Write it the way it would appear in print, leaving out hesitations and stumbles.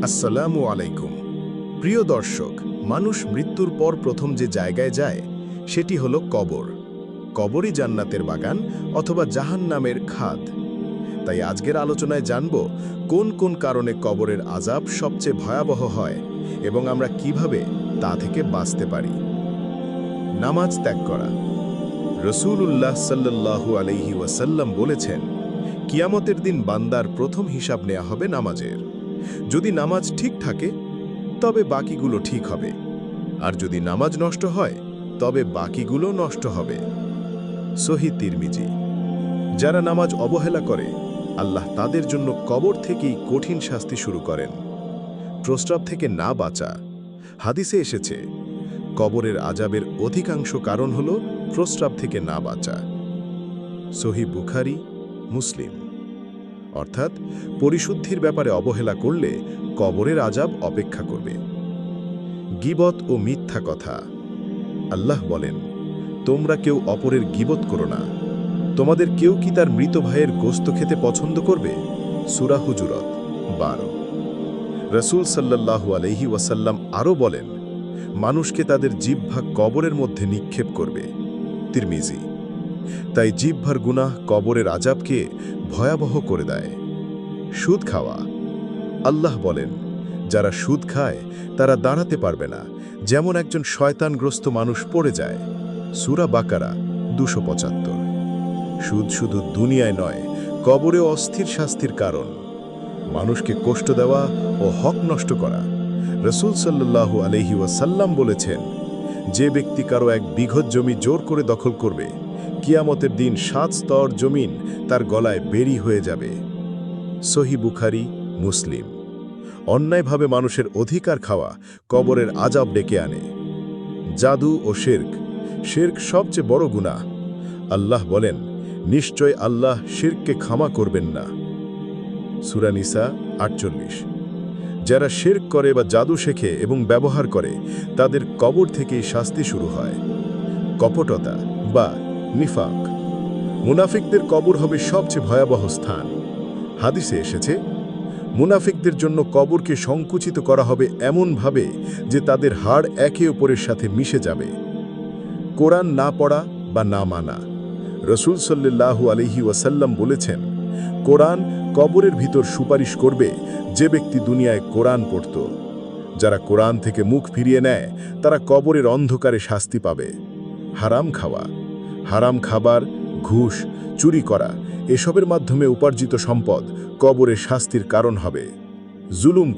আসসালামু আলাইকুম। প্রিয় দর্শক, মানুষ মৃত্যুর পর প্রথম যে জায়গায় যায় সেটি হলো কবর। কবরই জান্নাতের বাগান অথবা জাহান্নামের খাদ। তাই আজকের আলোচনায় জানব কোন কোন কারণে কবরের আযাব সবচেয়ে ভয়াবহ হয় এবং আমরা কিভাবে তা থেকে বাঁচতে পারি। নামাজ ত্যাগ করা। রাসূলুল্লাহ সাল্লাল্লাহু আলাইহি ওয়াসাল্লাম বলেছেন, কিয়ামতের দিন বান্দার প্রথম হিসাব নেওয়া হবে নামাজের। যদি নামাজ ঠিক থাকে তবে বাকিগুলো ঠিক হবে, আর যদি নামাজ নষ্ট হয় তবে বাকিগুলো নষ্ট হবে। সহিহ তিরমিজি। যারা নামাজ অবহেলা করে আল্লাহ তাদের জন্য কবর থেকেই কঠিন শাস্তি শুরু করেন। প্রস্রাব থেকে না বাঁচা। হাদিসে এসেছে, কবরের আযাবের অধিকাংশ কারণ হল প্রস্রাব থেকে না বাঁচা। সহিহ বুখারী, মুসলিম। অর্থাৎ পরিশুদ্ধির ব্যাপারে অবহেলা করলে কবরের আযাব অপেক্ষা করবে। গীবত ও মিথ্যা কথা। আল্লাহ বলেন, তোমরা কেউ অপরের গীবত করো না। তোমাদের কেউ কি তার মৃত ভাইয়ের গোশত খেতে পছন্দ করবে? সূরা হুজুরাত 12। রাসূল সাল্লাল্লাহু আলাইহি ওয়াসাল্লাম আরও বলেন, মানুষকে তাদের জিহ্বা কবরের মধ্যে নিক্ষেপ করবে। তিরমিজি। তাই জিহ্বার গুনাহ কবরের আযাবকে ভয়াবহ করে দেয়। সুদ খাওয়া। আল্লাহ বলেন, যারা সুদ খায় তারা দাঁড়াতে পারবে না, যেমন একজন শয়তানগ্রস্ত মানুষ পড়ে যায়। সূরা বাকারা 275। সুদ শুধু দুনিয়ায় নয়, কবরেও অস্থির শাস্তির কারণ। মানুষকে কষ্ট দেওয়া ও হক নষ্ট করা। রাসূল সাল্লাল্লাহু আলাইহি ওয়াসাল্লাম বলেছেন, যে ব্যক্তি কারো এক বিঘত জমি জোর করে দখল করবে, কিয়ামতের দিন 7 স্তর জমিন তার গলায় বেরি হয়ে যাবে। সহিহ বুখারী, মুসলিম। অন্যায়ভাবে মানুষের অধিকার খাওয়া কবরের আযাব ডেকে আনে। জাদু ও শিরক। শিরক সবচেয়ে বড় গুনাহ। আল্লাহ বলেন, নিশ্চয় আল্লাহ শিরককে ক্ষমা করবেন না। সূরা নিসা 48। যারা শিরক করে বা জাদু শেখে এবং ব্যবহার করে তাদের কবর থেকেই শাস্তি শুরু হয়। কপটতা বা নিফাক। মুনাফিকদের কবর হবে সবচেয়ে ভয়াবহ স্থান। হাদিসে এসেছে, মুনাফিকদের জন্য কবরকে সংকুচিত করা হবে এমনভাবে যে তাদের হাড় একে অপরের সাথে মিশে যাবে। কোরআন না পড়া বা না মানা। রাসূল সাল্লাল্লাহু আলাইহি ওয়াসাল্লাম বলেছেন, কোরআন কবরের ভিতর সুপারিশ করবে যে ব্যক্তি দুনিয়ায় কোরআন পড়ত। যারা কোরআন থেকে মুখ ফিরিয়ে নেয় তারা কবরের অন্ধকারে শাস্তি পাবে। হারাম খাওয়া। হারাম খাবার, ঘুষ, চুরি করা এসবের মাধ্যমে উপার্জিত সম্পদ কবরে শাস্তির কারণ হবে। জুলুম